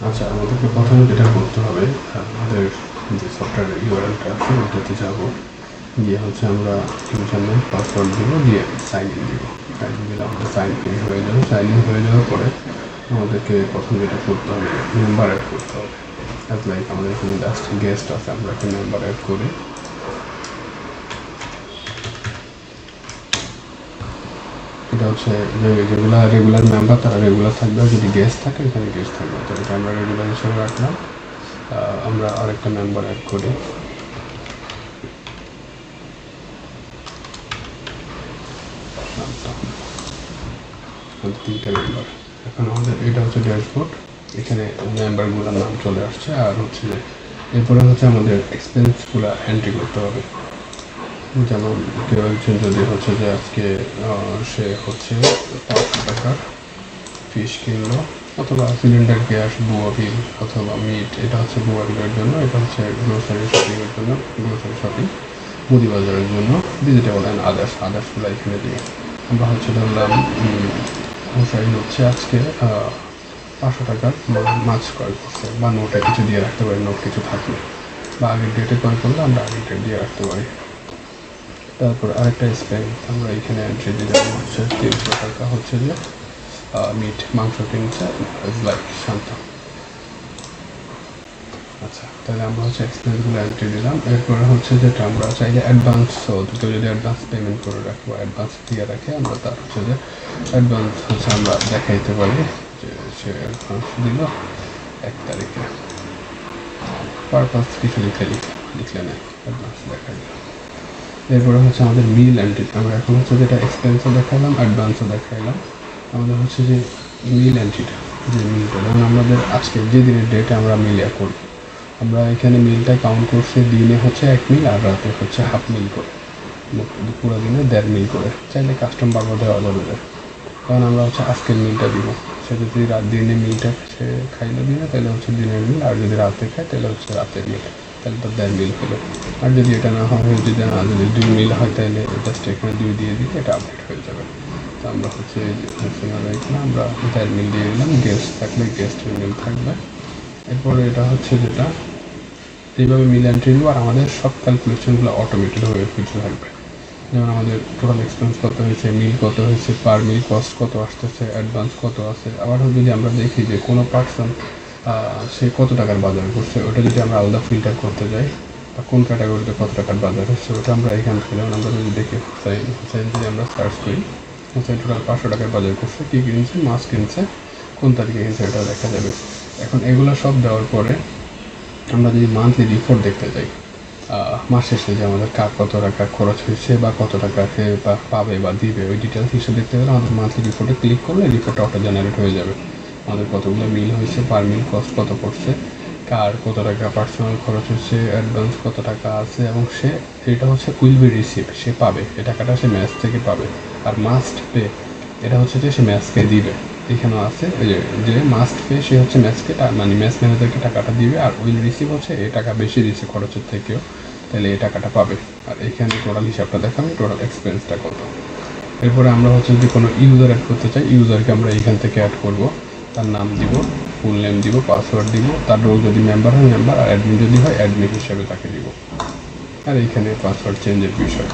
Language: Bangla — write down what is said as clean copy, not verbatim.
আচ্ছা, আমাদেরকে প্রথমে যেটা করতে হবে, আমাদের যে সফটওয়্যারের ইউআরএলটা আছে ওইটাতে যাবো, গিয়ে হচ্ছে আমরা ইউজার নেম পাসওয়ার্ড দেবো, দিয়ে সাইন ইন দেবো। সাইন ইন দিলে আমাদের সাইন ইন হয়ে যাবে। সাইন ইন হয়ে যাওয়ার পরে আমাদেরকে প্রথম যেটা করতে হবে, মেম্বার অ্যাড করতে হবে। অ্যাজ লাইক আমাদের এখানে জাস্ট গেস্ট আছে, আমরা একটা মেম্বার অ্যাড করি। এটা হচ্ছে যেগুলো রেগুলার মেম্বার তারা রেগুলার থাকবে, আর যদি গেস্ট থাকে এখানে গেস্ট থাকবে। তো এটা আমরা রেগুলার হিসেবে রাখলাম। আমরা আরেকটা মেম্বার অ্যাড করি। তিনটা মেম্বার। এখন আমাদের এটা হচ্ছে ড্যাশবোর্ড, এখানে মেম্বারগুলোর নাম চলে আসছে। আর হচ্ছে যে এরপরে হচ্ছে আমাদের এক্সপেন্সগুলো এন্ট্রি করতে হবে। যেমন কেউ একজন যদি হচ্ছে যে আজকে সে হচ্ছে 500 টাকার ফিশ কিনলো, অথবা সিলিন্ডার গ্যাস, বুয়াবিল অথবা মিট, এটা হচ্ছে বুয়াবিলের জন্য, এটা হচ্ছে গ্রোসারি শপিংয়ের জন্য, গ্রোসারি শপিং, মুদি বাজারের জন্য, ভেজিটেবল অ্যান্ড আদার্সগুলো এখানে দিয়ে আমরা হচ্ছে ধরলাম মশাই হচ্ছে আজকে 500 টাকার মাছ ক্রয় করছে, বা নোটে কিছু দিয়ে রাখতে পারি, নোট কিছু থাকলে, বা আগের ডেটে ক্রয় করলে আমরা আগের ডেট দিয়ে রাখতে পারি। তারপর আরেকটা স্পেন আমরা এখানে এন্ট্রি দিলাম হচ্ছে 300 টাকা হচ্ছে যে মিট, মাংস কিনছে লাইক শান্ত। আচ্ছা, তাহলে আমরা হচ্ছে এক্সপেন্সগুলো এন্ট্রি দিলাম। এরপরে হচ্ছে যেটা আমরা চাইলে অ্যাডভান্সও, কেউ যদি অ্যাডভান্স পেমেন্ট করে রাখবো, অ্যাডভান্স দিয়ে রাখে, আমরা তার হচ্ছে যে অ্যাডভান্স হচ্ছে আমরা দেখাইতে পারি যে সে অ্যাডভান্স দিল 1 তারিখে। পারপাস কিছু লিখলে নেই, অ্যাডভান্স দেখাই। এরপরে হচ্ছে আমাদের মিল এন্ট্রি। আমরা এখন হচ্ছে যেটা এক্সপেন্সও দেখাইলাম, অ্যাডভান্সও দেখাইলাম। আমাদের হচ্ছে যে মিল এন্ট্রিটা, যে মিলটা যেমন আমাদের আজকে যে দিনের ডেটে আমরা মিল করব, আমরা এখানে মিলটা কাউন্ট করছি দিনে হচ্ছে 1 মিল, আর রাতে হচ্ছে হাফ মিল করে, পুরো দিনে 1.5 মিল করে। চাইলে কাস্টম বারবার দেওয়া যাবে। কারণ আমরা হচ্ছে আজকের মিলটা দিব, সে যদি দিনে মিলটা সে খাইলো দিনে, তাহলে হচ্ছে দিনের মিল, আর যদি রাতে খায় তাহলে হচ্ছে রাতের মিল, তাহলে তো 1.5 মিল হলো। আর যদি এটা না হয়, যদি 2 মিল হয়, তাহলে জাস্ট এখানে 2 দিয়ে দিলে এটা আপডেট হয়ে যাবে। তো আমরা হচ্ছে এখানে আমরা 1.5 মিল দিয়ে দিলাম। গেস্ট থাকলে গেস্টের মিল থাকবে। এরপরে এটা হচ্ছে যেটা এইভাবে মিল এন্ট্রি দিব, আর আমাদের সব ক্যালকুলেশনগুলো অটোমেটেড হয়ে কিছু থাকবে। যেমন আমাদের টোটাল এক্সপেন্স কত হয়েছে, মিল কত হয়েছে, পার মিল কস্ট কত আসতেছে, অ্যাডভান্স কত আছে। আবার যদি আমরা দেখি যে কোনো পার্সন সে কত টাকার বাজার করছে, ওটা যদি আমরা আলাদা ফিল্টার করতে যাই, বা কোন ক্যাটাগরিতে কত টাকার বাজার হচ্ছে, ওটা আমরা এখান থেকে, যেমন আমরা যদি দেখি হুসাইন যদি আমরা সার্চ করি, হুসাইন টোটাল 500 টাকার বাজার করছে, কী কিনছে, মাছ কিনছে, কোন তারিখে কিনছে, এটা দেখা যাবে। এখন এগুলো সব দেওয়ার পরে আমরা যদি মান্থলি রিপোর্ট দেখতে যাই, মাস শেষে যে আমাদের কার কত টাকা খরচ হয়েছে, বা কত টাকা সে পাবে বা দিবে, ওই ডিটেলস হিসেবে দেখতে গেলে আমাদের মান্থলি রিপোর্টে ক্লিক করলে রিপোর্টটা অটো জেনারেট হয়ে যাবে। আমাদের কতগুলো মিল হয়েছে, পার মিল কস্ট কত পড়ছে, কার কত টাকা পার্সোনাল খরচ হচ্ছে, অ্যাডভান্স কত টাকা আছে, এবং সে এটা হচ্ছে উইল বি রিসিভ, সে পাবে এই টাকাটা, সে ম্যাচ থেকে পাবে। আর মাস্ট পে, এটা হচ্ছে যে সে ম্যাচকে দিবে। এখানেও আছে যে মাস্ট পে, সে হচ্ছে ম্যাচকে, মানে ম্যাচ ম্যানেজারকে টাকাটা দিবে। আর উইল রিসিভ হচ্ছে এই টাকা বেশি দিচ্ছে খরচের থেকেও, তাহলে এই টাকাটা পাবে। আর এখানে টোটাল হিসাবটা দেখাবে, টোটাল এক্সপেন্সটা কত। এরপরে আমরা হচ্ছে যদি কোনো ইউজার অ্যাড করতে চাই, ইউজারকে আমরা এখান থেকে অ্যাড করব। তার নাম দিব, ফুল নেম দিব, পাসওয়ার্ড দিব, তার রোল যদি মেম্বার হয় মেম্বার, আর অ্যাডমিন যদি হয় অ্যাডমিন হিসাবে তাকে দিব। আর এইখানে পাসওয়ার্ড চেঞ্জের বিষয়।